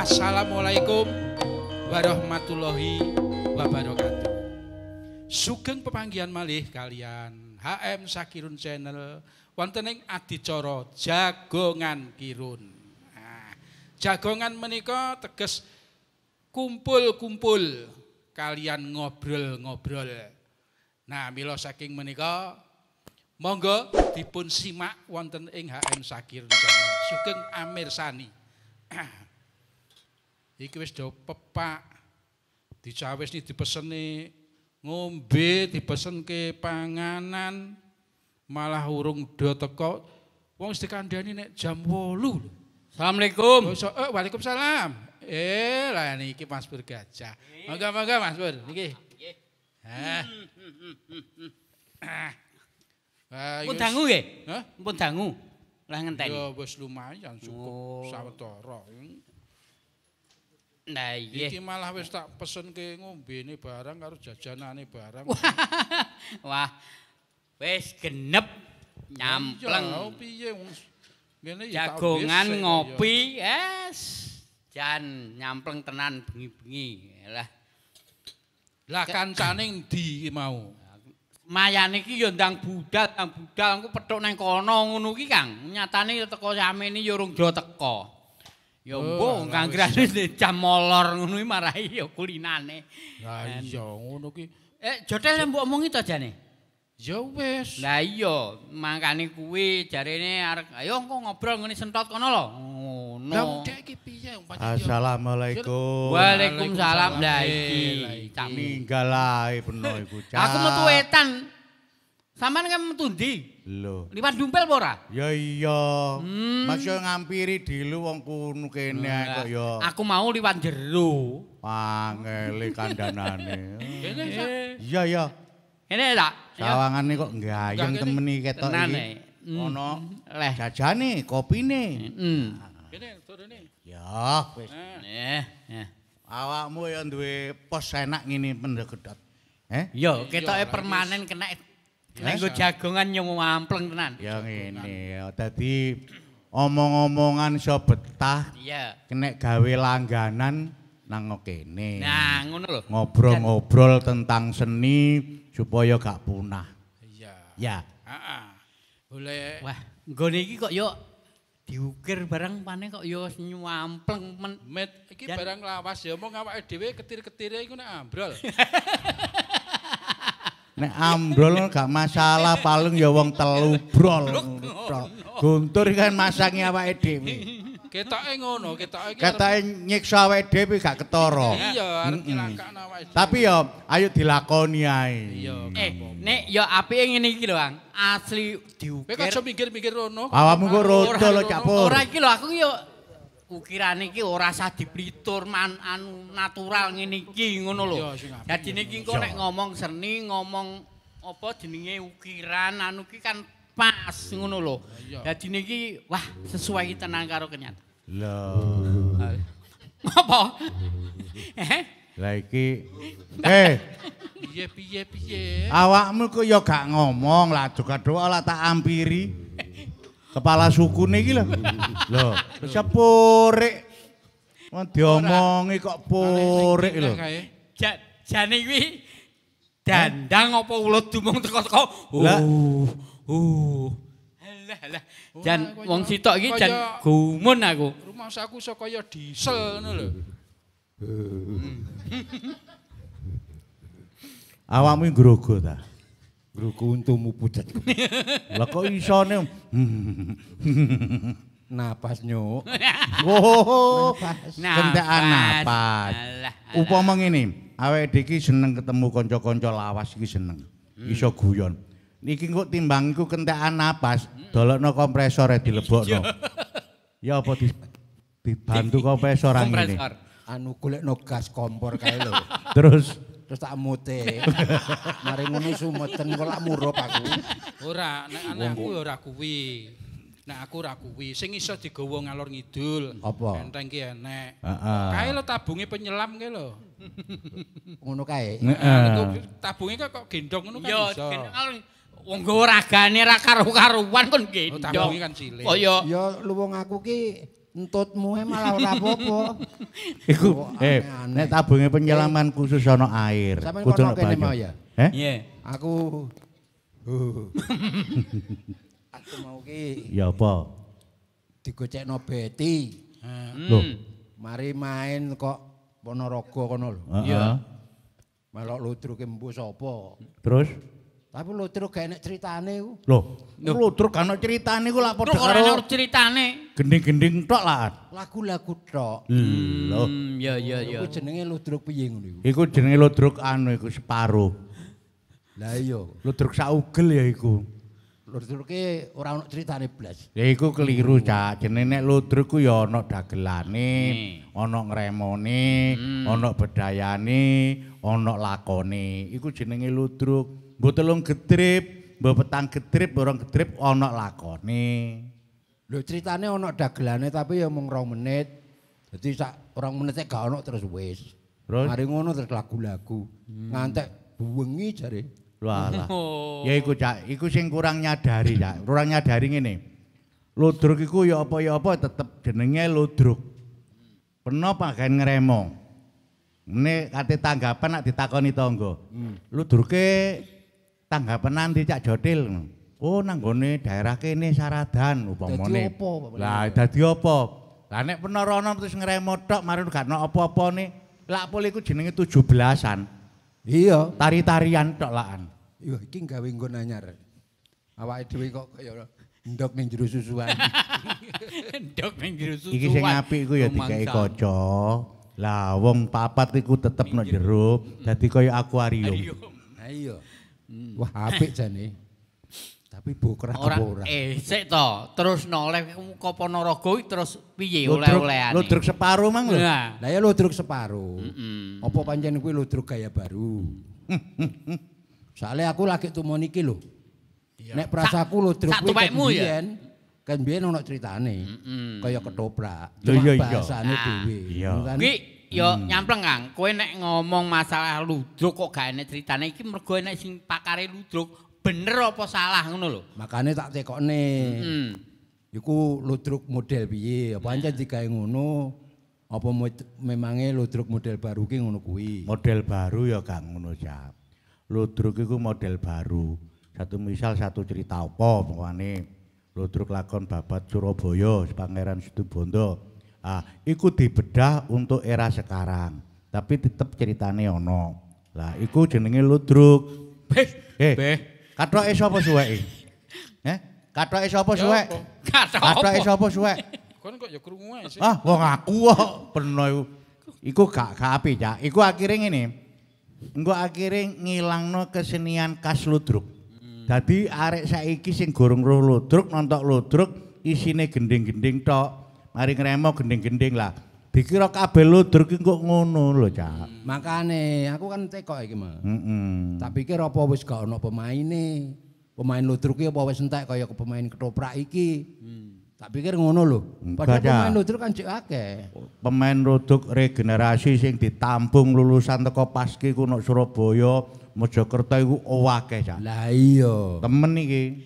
Assalamualaikum warahmatullahi wabarakatuh. Sugeng pepanggihan malih kalian HM Sakirun Channel wonten ing adicara Jagongan Kirun. Nah, jagongan menika teges kumpul-kumpul kalian ngobrol-ngobrol. Nah, mila saking menika monggo dipun simak wonten ing HM Sakirun Channel. Sugeng amirsani. Iki wis do pepak. Dicawis ni dipeseni ngombe, dipesenke panganan, malah urung do teko. Wong wis dikandhani nek jam 8 lho. Assalamualaikum. Waalaikumsalam. Lah niki Mas Pur Gajah. Monggo Mas Pur niki. Pun dangu nggih? Hah? Pun dangu. Lah ngenteni. Ya wis lumayan cukup sawetara. Nah iya. Iki malah wis tak pesenke ngombene barang karo jajanane barang. Wah. Wis genep nyampleng. Ya piye ngene ya jagongan ngopi es. Jan nyampleng tenan bengi-bengi. Lah kancane ndi mau? Mayane iki ya ndang budal engko pethuk nang kono ngono ki Kang. Nyatane ya teko samene ya urung do teko. Ya mbok kanggrane jam molor ngono iki marahi ya kulinane. Lah iya ngono ki. Jotel mbok omongi to jane? Ya wis. Lah iya, mangkane kuwi jarene arek ayo engko ngobrol ngene sentot kono lho. Ngono. Lah ndek iki piye Assalamualaikum. Waalaikumsalam. Lah iki tak ninggal ae peno iku. Aku metu wetan. Sampeyan kan metu ndi? Lho. Liwat dumpel apa ora? Ya iya. Masya ngampiri dilu wong kuno kene kok ya. Aku mau liwat jero. Pangele kandhanane. Kene Iya ya. Kene tak. Sawangane kok nggayeng temen iki ketok iki. Ono jajane, kopine. Kene turune. Ya wis. Awakmu ya duwe pos enak ngene pendegedot. Iya, ketoke permanen kena nggo jagongan nyampleng tenan. Ya ngene ya. Dadi omong-omongan iso betah. Iya. Kena gawe langganan nang kene. Nah, ngono lho. Ngobrol-ngobrol tentang seni supaya gak punah. Iya. Ya. Heeh. Boleh. Wah, nggone iki kok yo diukir barang pane kok yo nyampleng Met iki barang lawas ya omong awake dhewe ketir-ketire iku nek ambrol. Nek ambrol gak masalah, paling ya wong telu brol. Guntur kan masangi awake dhewe. Ketoke ngono, ketoke iki. Ketoke nyiksa awake dhewe gak ketara. Iya, arep nyelakakno awake dhewe. Tapi ya ayo dilakoni ae. Iya. Nek ya apike ngene iki lho, Kang. Asli diukir. Kowe aja mikir-mikir ngono. Awakmu kok rodo lho Cak Pur. Ora iki lho aku yo ukirane iki ora usah diplitur anu natural ngene iki ngono lho. Dadi niki engko nek ngomong seni, ngomong apa jenenge ukiran anu ki kan pas ngono lho. Dadi niki wah sesuai tenan karo kenyataan. Lho. Apa? Lah iki piye. Awakmu kok ya gak ngomong lah doa lah tak ampiri. Kepala sukune iki lho. Lho, sepurik. Wong diomongi kok purik lho. Jane kuwi dandang apa ulut dumung teko-teko. Lah. Jan wong sitok iki jan gumun aku. Rumah saku iso kaya diesel ngono lho. Awakmu grogo ta? Grogo untumu pucet. Lah kok isone napas nyuk. Oh, kentekan napas. Upama ngene, awake dhewe iki seneng ketemu kanca-kanca lawas iki seneng. Iso guyon. Niki kok timbang iku kentekan napas, dolokno kompresor dilebokno. Ya apa dibantu kompresor ngene. Anu golekno gas kompor kae lho. Terus tak mute. Mari ngono sumeten kok lak murup aku. Ora, nek anakku ora kuwi. Nek aku ora kuwi, sing iso digawa ngalor ngidul. Apa? Enteng ki enek. Heeh. Kae lho tabunge penyelam ki lho. Ngono kae. Heeh. Tabunge kok gendong ngono kan Yo, iso. Wong nggawa ragane ra karo-karuan kon gendong. Tabunge kan cilik. Kaya Ya luwung aku ki entutmu malah ora apa-apa. Iku nek tabunge penyelaman khusus ana air. Sampeyan Kudu kono ana kene banyu. mau ya. Nggih. Aku aku mau ki Ya apa? digocekno Beti. Loh. Mari main kok Ponorogo kono lho. Iya. Melok ludruke mbuh sapa. Terus Tapi ludruk gak enek critane ku. Loh, ludruk kan ceritane ku lak padha Ora karo ana ceritane. gending-gending tok lah. Lagu-lagu tok. Loh, Ya. Iku jenenge ludruk piye ngono iku? iku jenenge ludruk anu iku separuh. Lah iya, Ludruk saugel ya iku. ludruke ora ono critane blas. Ya iku keliru, Cak. Jenenge nek ludruk ku ya ana dagelane, ana ngremone, ana bedayane, ana lakone. Iku jenenge ludruk. Mbok telung gedrip, mbok petang gedrip, borong gedrip ana lakone. Lho critane ono dagelane tapi ya mung 2 menit. Dadi sak 2 menit gak ono terus wis. Terus? Mari ngono terus lagu-lagu. Ngantek bengi jare. Walah. Ya iku Cak, iku sing kurang nyadari Cak. Kurang nyadari ngene. Ludruk iku ya apa tetep jenenge ludruk. Peno panggen ngremo. Mene kate tanggapan nak ditakoni tangga. Ludruke tanggapan nanti Cak Jotil. Oh nang gone daerah kene Saradan upamane. Dadi apa? Lah dadi apa? Lah nek penorono terus ngremo tok mari gak ono apa-apane. Lak pol iku jenenge 17-an. Iya. Tari-tarian tok lakan. Iya iki gawe nggon anyar. Awake dhewe kok kaya ndok ning jero susuan. Ndok ning jero susu. Iki sing apik iku ya dikai kaca. Lah wong papat iku tetep nang jero dadi kaya akuarium. Nah iya. Wah apik jane. Tapi boker apa ora? Sik to, terus noleh ke Ponorogo terus piye oleh-olehane? Ludruk separuh mang lho. Nah, Lah ya ludruk separuh. Apa pancen kuwi ludruk gaya baru? Soalnya aku lagi tumon iki lho. Nek prasaku ludruk kuwi kan biyen ono critane. Kaya ketoprak. Lho iya iya. Bahasane dhewe. Iya. kuwi ya nyampleng Kang. Kowe nek ngomong masalah ludruk kok gak enek critane iki mergo enek sing pakare ludruk. Bener apa salah ngono lho. Makane tak tekokne. Iku ludruk model piye? Apa ancen digawe ngono? Apa memange ludruk model baru ki ngono kuwi? Model baru ya Kang ngono Cak. Ludruk iku model baru. Satu cerita apa pokokane ludruk lakon babat Surabaya Pangeran Situbondo. Iku dibedah untuk era sekarang. Tapi tetep ceritane ono. Lah iku jenenge ludruk. Kathoke sapa suweke? Kathoke sapa suwek? Kathoke sapa suwek? Kon kok ya krungu ae sih. Wong aku kok peno iku. Iku gak apik, Cak. Iku akhire ngene. Engko akhire ngilangno kesenian khas ludruk. Dadi arek saiki sing gorong roh ludruk nonton ludruk isine gending-gending tok. Mari ngremo gending-gending lah. Dikira kabeh ludruk iki kok ngono lho, Cak. Makane aku kan tekok iki mah. Tak pikir apa wis gak ono pemaine. Pemain ludruk iki apa wis entek kaya pemain ketoprak iki. Tak pikir ngono lho. Padahal pemain ludruk kan cek akeh. Pemain ludruk regenerasi sing ditampung lulusan teko paski ku nang Surabaya, Mojokerto iku akeh, Cak. Lah iya. Temen iki.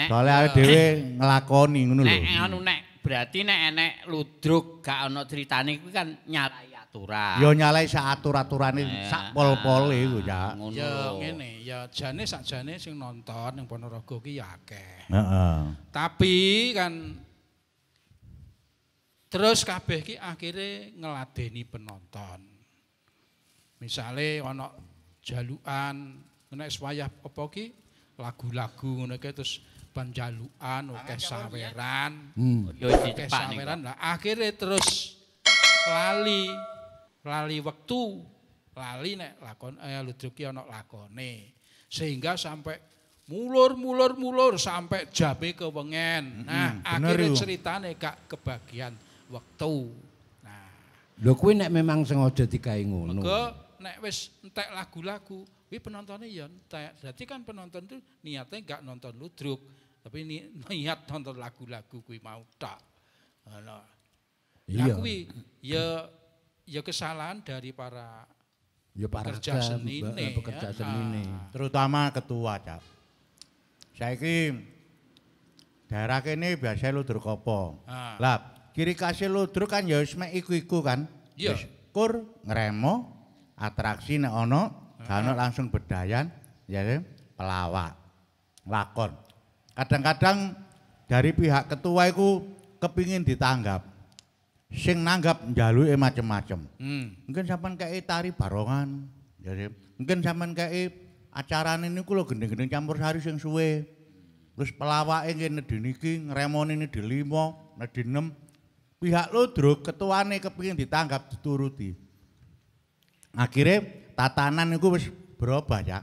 Soale awake dhewe nglakoni ngono lho. Nek anu nek berarti nek enek ludruk gak ana critane kuwi kan nyalai aturan. Ya nyalai sak atur-aturane sak pol-pole iku, Cak. Ya ngene, ya jane sakjane sing nonton ning Ponorogo ki ya akeh. Heeh. Tapi kan terus kabeh ki akhire ngeladeni penonton. Misale ana jalukan nek wayah apa ki lagu-lagu ngono ki terus panjalukan akeh saweran. Akeh saweran lah akhire terus lali wektu, lali nek lakon ludruk ki ana lakone. Sehingga sampai mulur sampai jabe kewengen. Nah, akhirnya ceritane gak kebagian wektu. Nah, lho kuwi nek memang sengaja digawe ngono. Mergo nek wis entek lagu-lagu, kuwi penontonnya ya entek. Dadi kan penonton itu niatnya gak nonton ludruk, tapi niat nonton lagu-lagu kuwi mau tok. Ngono. Iya. Kuwi ya kesalahan dari para pekerja seni. Terutama ketua, Cak. Saiki daerah kene biasa ludruk apa? Ah. Lah, ciri khas ludruk kan ya wis mek iku-iku kan. Iya. Wis kur ngremo, atraksi nek ana, gak langsung bedayan, ya pelawak. Lakon. Kadang-kadang dari pihak ketua iku kepingin ditanggap. Sing nanggap njaluke macem-macem. Mungkin sampean kei tari barongan, ya. Mungkin sampean kei acarane niku lho gendeng-gendeng campur sari sing suwe. Terus pelawake ngene niki ngremoni nedhi 5, nedhi 6. Pihak ludruk ketuane kepingin ditanggap dituruti. Akhire tatanan niku wis berubah ya.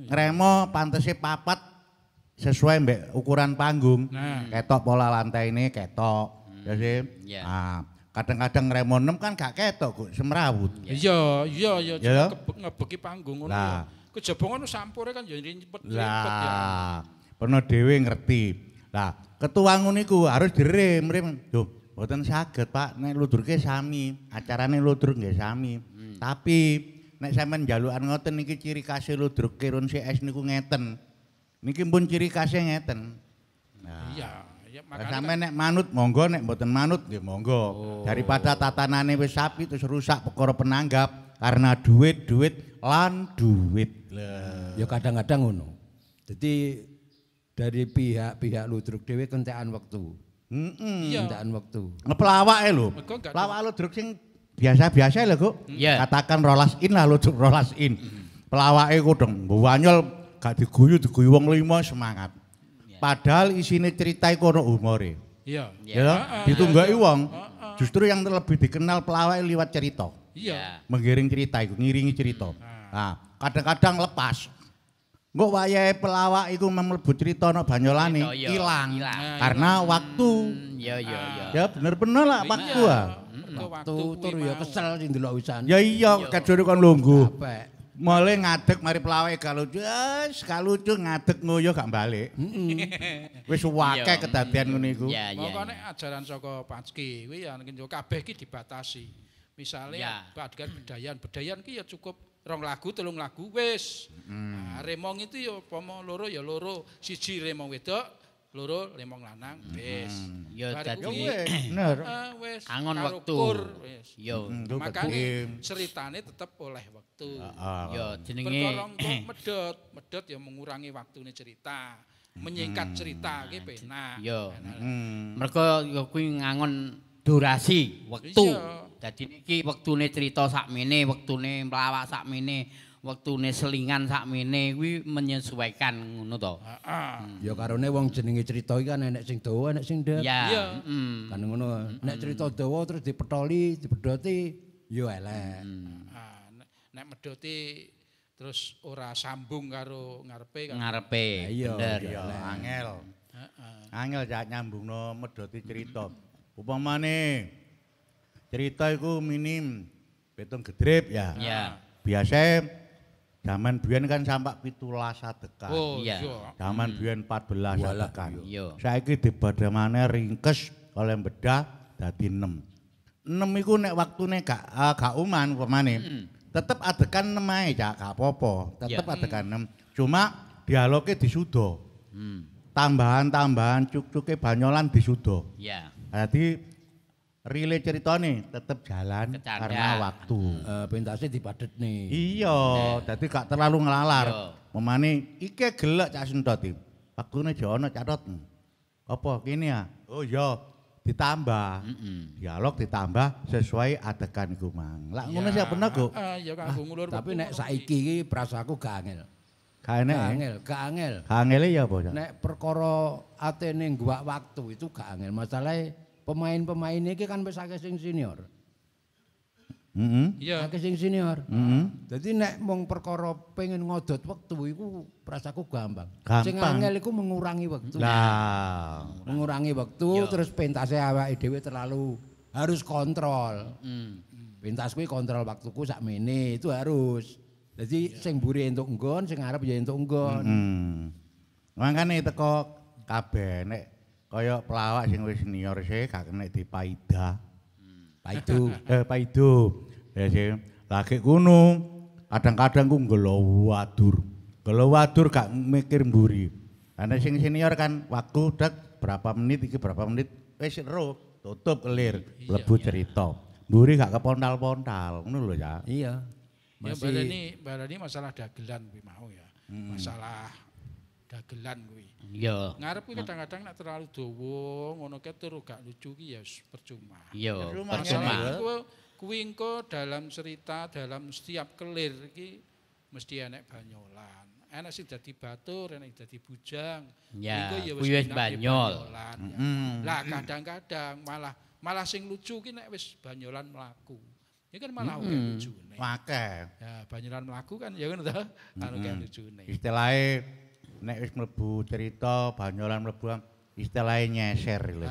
Ngremo pantese 4 sesuai mbek ukuran panggung. Ketok pola lantai ini ketok. Ya sih. Nah, kadang-kadang ngremo 6 kan gak ketok kok semrawut. Iya, ngebeki panggung ngono. Lah, kejaba ngono sampure kan ya ripet ya. Lah, peno dhewe ngerti. Lah, ketua ngono iku harus direm. Duh, mboten saged, Pak. Nek ludurke sami, acarane ludruk nggih sami. Tapi nek sampean njalukan ngoten niki ciri khas ludruk Kirun CS niku ngeten. Niki pun ciri khasnya ngeten. Nah, iya makanya sampe nek manut monggo, nek mboten manut nggih monggo. Daripada tatanane wis sapi terus rusak perkara penanggap karena duit lan duit. Ya kadang-kadang ngono. Jadi dari pihak ludruk dhewe kentekan wektu. Kentekan wektu. Ngepelawake lho. Pelawak ludruk sing biasa-biasa lho, Kok. Katakan rolas in lah ludruk rolas in. Pelawake kudeng mbanyol gak diguyu wong 5 semangat. Padahal isine cerita iku ono humore. Iya. Ya, ditunggaki wong. Justru yang lebih dikenal pelawake liwat cerita. Iya. Menggiring cerita iku, ngiringi cerita. Nah, kadang-kadang lepas. Engko wayahe pelawak iku mlebu cerita ana banyolane ilang karena waktu. Iya. Ya bener-bener lah waktu ah. Waktu tur ya kesel sing ndelok wisan. Ya iya, kajone kon lungguh. Mulai ngadeg mari pelawake gak lucu, gak lucu ngadeg ngoyo gak balik. Wis akeh kedadian ngono iku. Pokoknya ajaran saka Packi kuwi ya kabeh iki dibatasi. Misalnya bedayan ki ya cukup 2 lagu 3 lagu wis. Nah, remong itu ya pomo loro ya loro, siji remong wedok, loro remong lanang wis. Ya dadi bener. Wis angon wektu. Yo. Makane ceritane tetep oleh wektu. Yo jenenge medhot ya mengurangi waktune cerita. Menyingkat cerita ki penak. Yo. Mergo kuwi ngangon durasi wektu. Dadi niki wektune cerita sakmene, wektune mlawak sakmene, wektune selingan sakmene kuwi menyesuaikan ngono to. Ya karone wong jenenge cerita iki kan enek sing dawa, enek sing ndet. Iya. Kan ngono. Nek cerita dawa terus dipetholi, dibedhoti ya elek. Nek medhoti terus ora sambung karo ngarepe kan. Ngarepe. Bener. Angel. Angel jak nyambungno medhoti cerita. Upamane cerita iku minim betung gedrip ya. Iya. Biasa zaman biyen kan sampak 17 adegan. Oh iya. Zaman biyen 14 adegan. Iya. Saiki dibadamane ringkes oleh bedah dadi 6. 6 iku nek waktune gak uman upamane. Tetep adegan 6 ae Cak, gak apa-apa. Tetep adegan 6. Cuma dialoge disudo. Tambahan-tambahan cuk-cuke banyolan disudo. Iya. Dadi rile ceritane tetep jalan karena waktu. Pentasnya dipadetne. Iya, dadi gak terlalu ngelalar. Memane iki gelek Cak Sentoti. Waktune aja ana catet. Apa kene ya? Oh iya, ditambah. Dialog ditambah sesuai adegan iku mang. Lah ngono sih bener kok. Ya kanggo ngulur. Tapi nek saiki iki prasaku gak angel. Gak enek. Gak angel. Angele ya apa? Nek perkara atene ngguwak waktu itu gak angel. Masalahe pemain-pemain iki kan wis akeh sing senior. Iya. Akeh sing senior. Dadi nek mung perkara pengen ngodot wektu iku prasaku gampang. Sing angel iku mengurangi wektu. Lah, mengurangi wektu terus pentase awake dhewe terlalu harus kontrol. Pentas kuwi kontrol waktuku sakmene itu harus. Jadi sing mburi entuk nggon, sing arep ya entuk nggon. Mangkane teko kabeh nek kaya pelawak sing wis senior sih gak kena dipaida. Paido. Ya sih. Lagi kuno kadang-kadang ku ngelo wadur. Ngelo wadur gak mikir mburi. Ana sing senior kan waktu dak berapa menit iki berapa menit wis ero tutup kelir mlebu cerita. Mburi gak kepontal-pontal ngono lho ya. Iya. Ya baleni masalah dagelan kuwi mau ya. Masalah dagelan kuwi. Iya. Ngarep kuwi kadang-kadang nek terlalu dawa ngono ke turu gak lucu ki ya percuma. Iya, percuma. Kuwi engko dalam cerita dalam setiap kelir iki mesti enek banyolan. Enek sing dadi batur, enek dadi bujang. Ya, ya kuwi wis banyol. Lah kadang-kadang malah sing lucu ki nek wis banyolan mlaku. Ya kan malah akeh lucune. Akeh. Ya banyolan mlaku kan ya ngono to. Anu kan lucune. Istilahe nek wis mlebu cerita banyolan mlebu istilahe nyeser lho.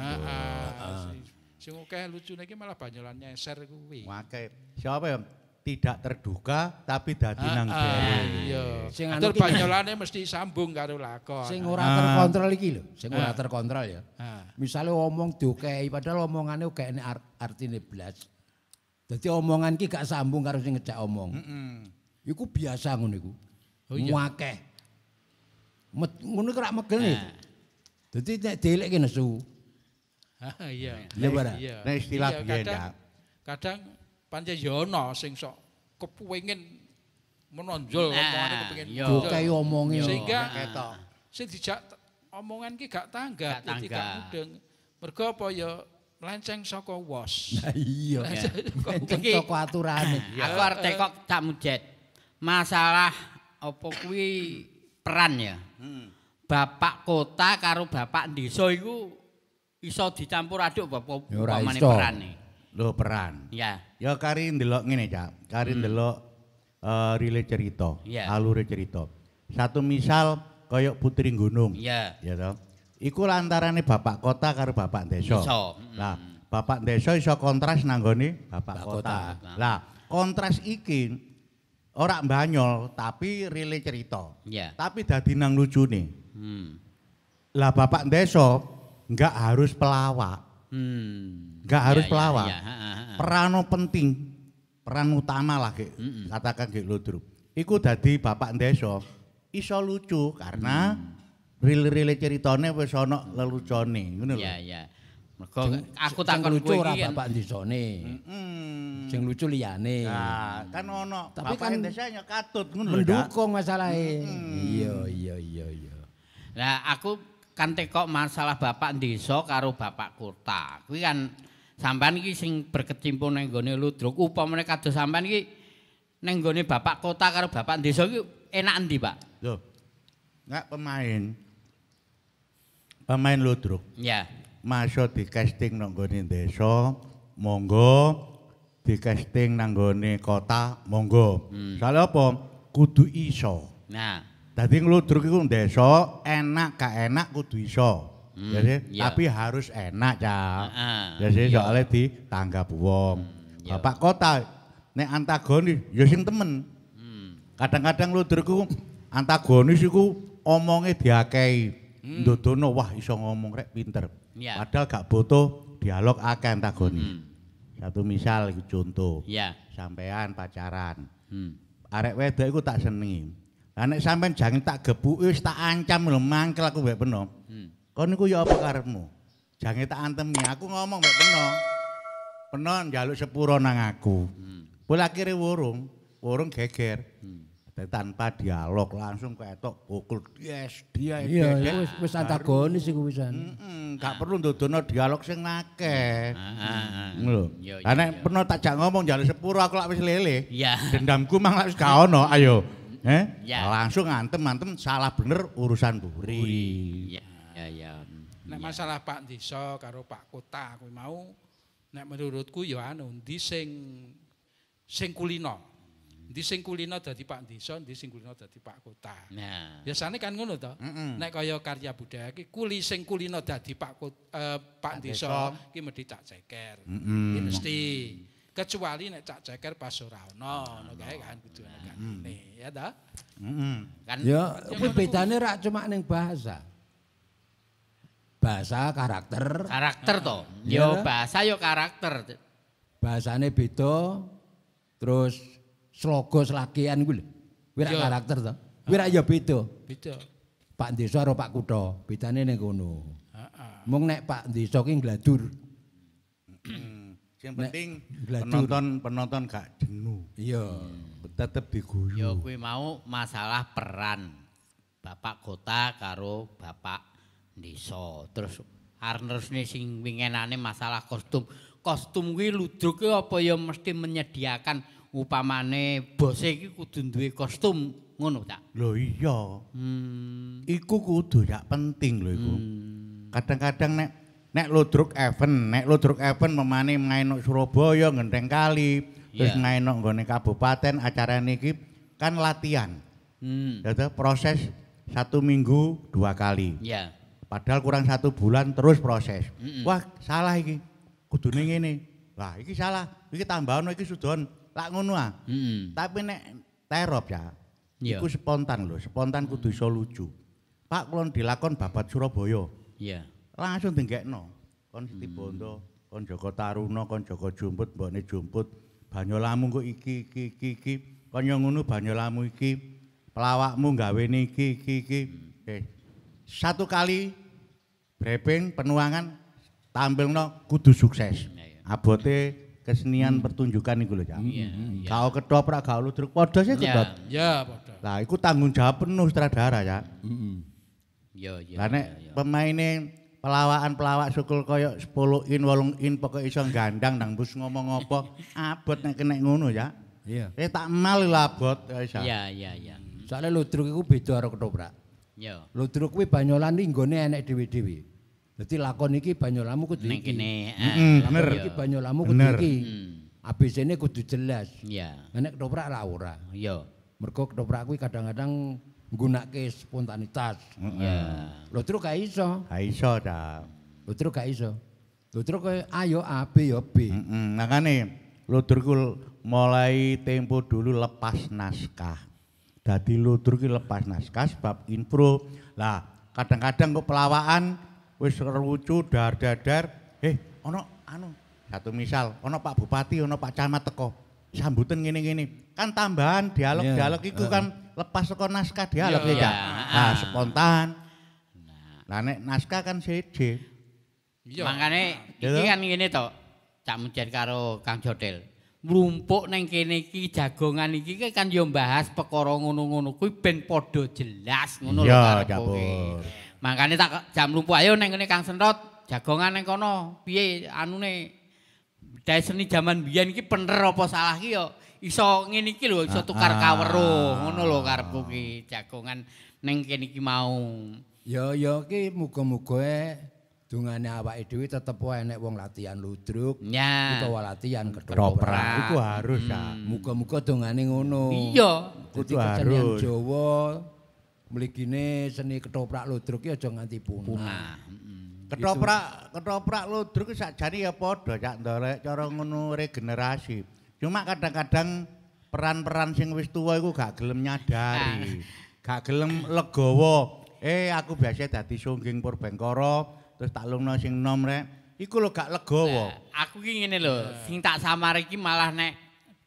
Sing akeh lucune iki malah banyolan nyeser kuwi. Akeh. Siapa ya? Tidak terduga tapi dadi nang jere. Iya. Sing anu banyolane mesti sambung karo lakon. Sing ora terkontrol iki lho, sing ora terkontrol ya. Misale omong diokehi padahal omongane gak enek artine blas. Dadi omongan iki gak sambung karo sing ngejak omong. Iku biasa ngono iku. Muakeh. Ngono kok rak megel nih. Dadi nek delekke nesu. Iya. Iya. Nek istilah biyen ya. Kadang pancen ya ana sing sok kepengin menonjol omongane kepengin diokehi omonge sehingga ketok. Sing dijak omongan ki gak tanggap dadi gak mudeng. Mergo apa ya lenceng saka wos. Nah iya. Lenceng saka aturane. Aku arep tekok tak mujet. Masalah apa kuwi peran ya. Bapak kota karo bapak desa iku iso dicampur aduk apa upamane perane. Lho peran. Ya. Ya kari ndelok ngene, Cak. Kari ndelok rile cerita, alure cerita. Satu misal kaya Putri Gunung. Iya. Ya toh. Iku lantarane bapak kota karo bapak desa. Lah, bapak desa iso kontras nanggone bapak kota. Lah, kontras iki ora mbanyol tapi rile cerita. Tapi dadi nang lucune. Lah bapak desa enggak harus pelawak. Enggak harus pelawak. Peran penting, peran utama lah katakan Gek Ludruk. Iku dadi bapak desa iso lucu karena rile-rile ceritane wis ana lelucone, ngono lho. Iya. Mergo aku takon lucu ora bapak desane. Sing lucu liyane. Nah, kan ono tapi bapak kan desanya katut ngono lho. Mendukung masalahe. Iya. Lah aku kan tekok masalah bapak desa karo bapak kota. Kuwi kan sampean iki sing berkecimpung nang nggone Ludruk, upamane kados sampean iki nang nggone bapak kota karo bapak desa iki enak endi, Pak? Lho. Enggak pemain Ludruk. Ya. Masuk di casting nang nggone desa, monggo di casting nang nggone kota, monggo. Soale apa? Kudu iso. Nah, dadi ngludruk iku desa, enak gak enak kudu iso. Jadi, tapi harus enak, Cak. Jadi soalnya ditanggap wong. Bapak kota nek antagonis ya sing temen. Kadang-kadang Ludruk iku antagonis iku omonge diakehi. Ndodono wah iso ngomong rek pinter. Padahal gak butuh dialog akeh antagonis. Satu misal iki contoh. Sampean pacaran. Arek wedok iku tak senengi. Lah nek sampean jangan tak gebuki wis tak ancam lho mangkel aku mbek Peno. Kon niku ya apa karepmu? Jange tak antemi, aku ngomong mbek Peno njaluk sepuro nang aku. Pul akhire wurung geger. Tanpa dialog langsung ketok pukul dia. Iya, wis antagonis iku wisan. Gak perlu ndodono dialog sing akeh. Ngono lho. Lah nek Peno tak jak ngomong njaluk sepuro aku lak wis lele. Dendamku mang lak wis gak ono, ayo. Langsung ngantem salah bener urusan buri. Ya. Nek masalah Pak Desa karo Pak Kota kuwi mau nek menurutku ya anu ndi sing kulino. Ndi sing kulino dadi Pak Desa, ndi sing kulino dadi Pak Kota. Nah, biasane kan ngono to. Nek kaya karya budaya iki sing kulino dadi Pak Desa iki mesti Cak Ceker. Iki mesti. Kecuali nek Cak Ceker pas ora ono, ngono kae kan kudu ana gantine, ya ta? Kan ya kuwi bedane rak cuma ning bahasa. Bahasa karakter to. Yo bahasa yo karakter. Bahasane beda. Terus slogo selakian kuwi lho. Kuwi rak karakter to. Kuwi rak ya beda. Beda. Pak Desa karo Pak Kutha, bedane ning kono. Mung nek Pak Desa ki ngladur. Sing penting gladur. penonton gak jenuh. Iya. Tetep diguyu. Ya kuwi mau masalah peran Bapak Kota karo Bapak Desa. Terus harnesne sing wingenane masalah kostum. Kostum kuwi ludruk apa ya mesti menyediakan upamane bose iki kudu duwe kostum ngono ta? Lho iya. Iku kudu ya penting lho iku. Kadang-kadang nek ludruk event memane main Surabaya ngenteng kali, terus main nggone kabupaten acara niki kan latihan. Jadi proses 1 minggu 2 kali. Iya. Padahal kurang 1 bulan terus proses. Wah, salah iki. Kudune ngene. Wah, iki salah. Iki tambahan iki sudon. Lak ngono ah. Tapi nek terop ya. Iku spontan lho, spontan kudu iso lucu. Pak kulon dilakon babat Surabaya. Iya. Langsung dinggekno. Kon Siti Bondo, kon Joko Taruna, kon Joko Jumput, mbokne Jumput, Banyolamu kok iki. Kon yo ngono Banyolamu iki. Pelawakmu gawe niki iki. Satu kali briefing penuangan tampilno kudu sukses. Abote kesenian pertunjukan iku lho, Cak. Kau ketoprak gak ludruk padha sih kedot. Ya, padha. Lah iku tanggung jawab penuh sutradara, Cak. Iya. Lah nek pemaine pelawak sukul kaya 10 in 8 in pokoke iso gandang nang bus ngomong apa abot nek kena ngono ya. Iya. Tak mal lho abot iso. Iya. Soale ludruk iku beda karo ketoprak. Iya. Ludruk kuwi Banyolan iki nggone enek dhewe-dhewe. Dadi lakon iki Banyolamu kudu Ning iki. kene. Bener. Iki Banyolamu kudu iki. ABC-ne kudu jelas. Iya. Nek ketoprak ra ora. Iya. Mergo ketoprak kuwi kadang-kadang nggunakake spontanitas. Iya. Ludruk gak iso. Ha iso ta. Ludruk gak iso. Ludruk kaya A ya A, B ya B. Makane ludruk mulai tempo dulu lepas naskah. Dadi ludruk lepas naskah sebab impro. Lah, kadang-kadang kok pelawakan wis lucu dar-dar. Ono satu misal, ono Pak Bupati, ono Pak Camat teko. Sambutan ngene-ngene. Kan tambahan dialog iku kan lepas saka naskah dialog ya. Nah, spontan. Lah nek naskah kan siji. Iya. Makane iki kan ngene to. Cak Mujen karo Kang Jotel. Mlumpuk ning kene iki jagongan iki kan yo mbahas perkara ngono-ngono kuwi ben padha jelas ngono lho karepe. Makane tak jam mlumpuk ayo ning kene Kang Sentot, jagongan ning kono. Piye anune Daya seni jaman biyen iki bener apa salah ki yo iso ngene iki lho iso tukar kaweruh ngono lho karepku ki jagongan ning kene iki mau. Ya ki muga-muga dungane awake dhewe tetep wae enek wong latihan ludruk utawa latihan ketoprak. Iku harus ya. Muga-muga dungane ngono. Iya. Dadi kesenian Jawa mligine seni ketoprak ludruk ki aja nganti punah. Ketoprak ludruk sakjane ya padha Cak Ndorek cara ngono regenerasi. Cuma kadang-kadang peran-peran sing wis tuwa iku gak gelem nyadari. Gak gelem legowo. Aku biasa dadi sungging Purbengkara terus tak lungno sing nom rek. Iku lho gak legowo. Aku ki ngene lho, sing tak samar iki malah nek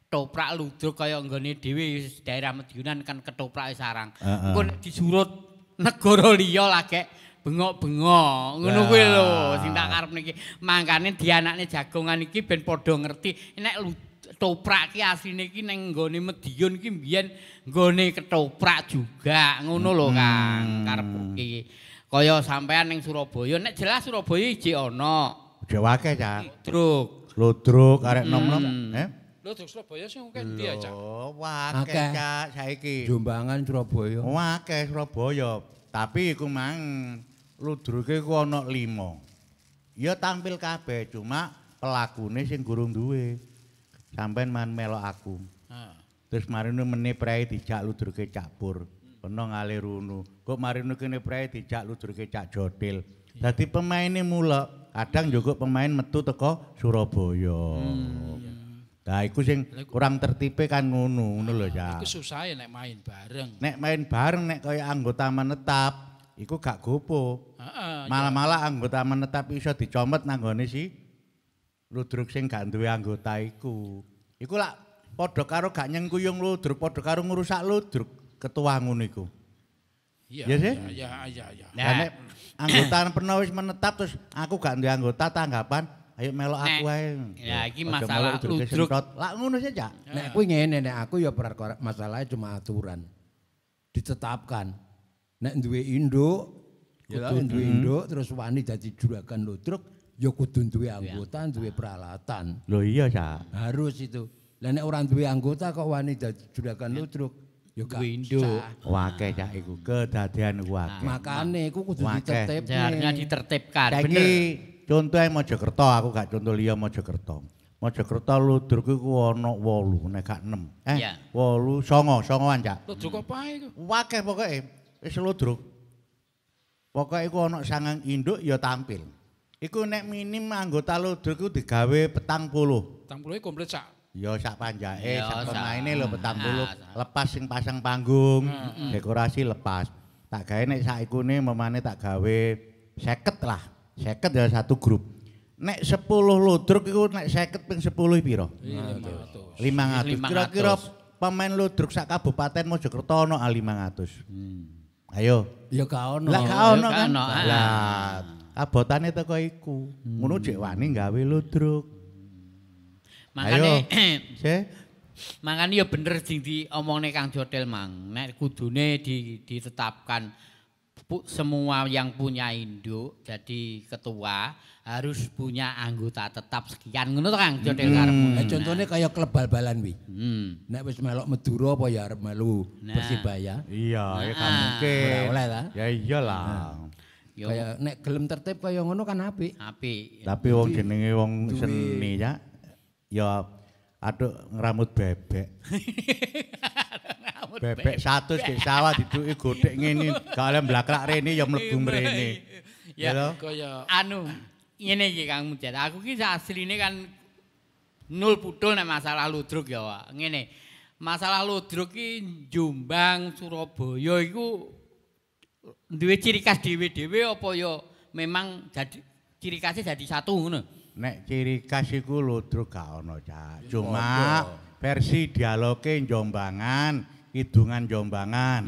ketoprak ludruk kaya nggone dhewe daerah Medyunan kan ketoprak sarang. Engko nek disurut negara liya lagi bengok-bengok ngono kuwi lho sing tak karep niki. Mangkane dianakne jagongan iki ben padha ngerti nek ketoprak ki asline iki ning nggone Medyun ki mbiyen nggone ketoprak juga ngono lho Kang karepku iki. Kaya sampean ning Surabaya nek jelas Surabaya ijik ana. Dewake Cak. Ludruk arek nom-nom. Ludruk Surabaya sing akeh ndi ya Cak? Akeh Cak saiki. Jombangan Surabaya. Akeh Surabaya. Tapi iku mang ludruke ku ana 5. Ya tampil kabeh cuma pelakune sing gurung duwe. Sampeyan man melok aku. Terus marine meneh prae dijak ludruke Cak Pur. Ono ngalir runu. Kok marine kene prae dijak ludruke Cak Jotil. Dadi pemaine mulek. Kadang juga pemain metu teko Surabaya. Nah iku sing kurang tertipe kan ngono lho Cak. Iku susah nek main bareng. Nek main bareng nek kaya anggota menetap iku gak gopo. Malah-malah anggota menetap iso dicomot nang gone si ludruk sing gak duwe anggota iku. Iku lak padha karo gak nyengkuyung ludruk, padha karo ngrusak ludruk ketua ngono iku. Iya. Ya sih? Iya. Lah nek anggota penuh wis menetap terus aku gak duwe anggota tanggapan, ayo melok aku ae. Ya iki Aja masalah melok ludruk ludruk. semprot. Lah ngono sih, Cak. Nek kuwi ngene, nek aku ya perkara masalahnya cuma aturan. Ditetapkan. Nek duwe induk, kudu duwe induk terus wani dadi juragan ludruk, ya kudu duwe anggota, duwe peralatan. Lho iya, Cak. Harus itu. Lah nek ora duwe anggota kok wani dadi juragan ludruk, ya gak induk. Wakeh Cak iku, kedadean iku wakeh. Makane iku kudu Wakeh. ditertibne. Seharusnya ditertibkan. Saiki Bener. contohe Mojokerto, aku gak contoh liya Mojokerto. Mojokerto ludruk iku ana 8 nek gak 6. Iya. 8, 9-an Cak. Ludruk apa ae iku? Wakeh pokoke wis ludruk. Pokoke iku ana 9 induk ya tampil. Iku nek minim anggota ludruk iku digawe 40. 40 komplit sak. Ya sak panjake, Ya, sak sak. pemaine lho 40. Nah, Lepas sing pasang panggung, dekorasi lepas. Tak gawe nek saikune memane tak gawe 50 lah. 50 ya satu grup. Nek 10 ludruk iku nek 50 ping 10 piro? 500. 500. Kira-kira pemain ludruk sak kabupaten Mojokerto ono 500. Ayo. Ya gak ono. Lah gak ono gak kan. ono, Lah kabotane teko iku. Ngono jek wani gawe ludruk. Makane Sih. makane ya bener sing diomongne Kang Jodel Mang. Nek kudune ditetapkan semua yang punya induk jadi ketua harus punya anggota tetap sekian ngono to Kang Jodel karepmu. Lah contone kaya klub bal-balan wi. Nek wis melok Madura apa ya arep melu Nah. Persibaya. Iya, ya kan mungkin. Ora oleh ta? Ya iyalah. Yo Kaya nek gelem tertib kaya ngono kan apik. apik. Tapi wong jenenge wong seni ya. Ya aduk ngeramut bebek. Bebek 100 di sawah diduki godhek ngene, gak oleh mblakrak rene ya mlebu mrene. Ya, Ya. Kaya anu ngene iki Kang Mujad. Aku ki asline kan nul pudul nek masalah ludruk ya, Wak. Ngene. Masalah ludruk ki Jombang, Surabaya iku duwe ciri khas dhewe-dhewe apa ya memang jadi ciri khasnya jadi satu ngono. Nek ciri khas iku ludruk gak ono, Cak. Cuma versi dialoge Jombangan, Kidungan Jombangan,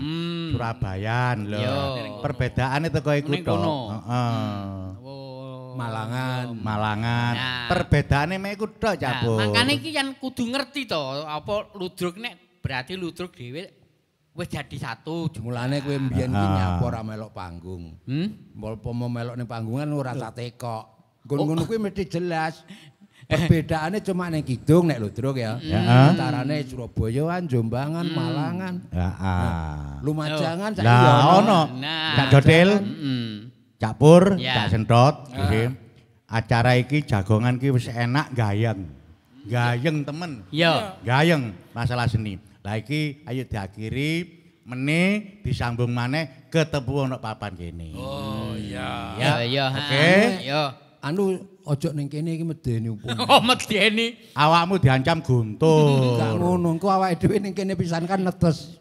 Surabayaan lho. Yo. Perbedaane teko iku Ning tok. kono. Heeh. Oh. Malangan. Nah. Perbedaane mek iku tok, Cak. Nah, makane iki kan kudu ngerti to apa ludruk nek berarti ludruk dhewe wis jadi satu. Mulane kowe mbiyen ki nyapa ora melok panggung. Apa mau melok ning panggungan ora tak tekok. Ngono-ngono kuwi mesti jelas. Perbedaannya cuma ning kidung nek ludruk ya. Antarane Surabayaan, Jombangan, Malangan. Heeh. Lumajangan saiki Lah ono. Nah. Cak Jodel, Cak Pur, Ya. Cak Sentot, iki. Acara iki jagongan ki wis enak gayeng. Gayeng temen. Yo. Gayeng masalah seni. Lah iki ayo diakhiri meneh disambung maneh ketemu ana papan kene. oh iya. Ya, ya. Oke. Yo. Anu ojo ning kene iki medeni upama. Oh, medeni. Awakmu diancam guntur. Gak ngono, engko awake dhewe ning kene pisan kan netes.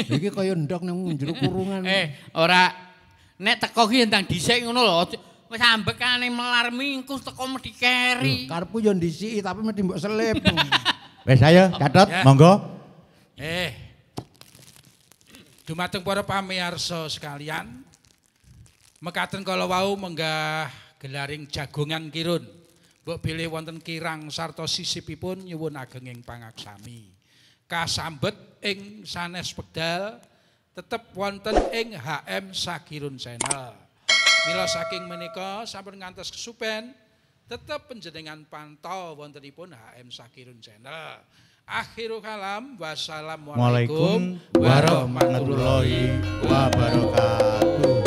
Iki kaya ndok nang njero kurungan. Ora nek teko ki ndang dhisik ngono lho. Wis ambekane melar mingkus teko mesti keri. Karepku yo ndisiki tapi mesti mbok selip. Wis ayo catet Ya. monggo. Dumateng para pamirsa sekalian, mekaten kala wau menggah gelaring jagongan kirun. Mbok bilih wonten kirang sarta sisipipun nyuwun ageng ing pangaksami. Kasambet ing sanes wekdal tetep wonten ing HM Sakirun Channel. Mila saking menika sampun ngantos kesupen tetep panjenengan pantau wontenipun HM Sakirun Channel. Akhirul kalam, wassalamualaikum Waalaikumsalam warahmatullahi wabarakatuh.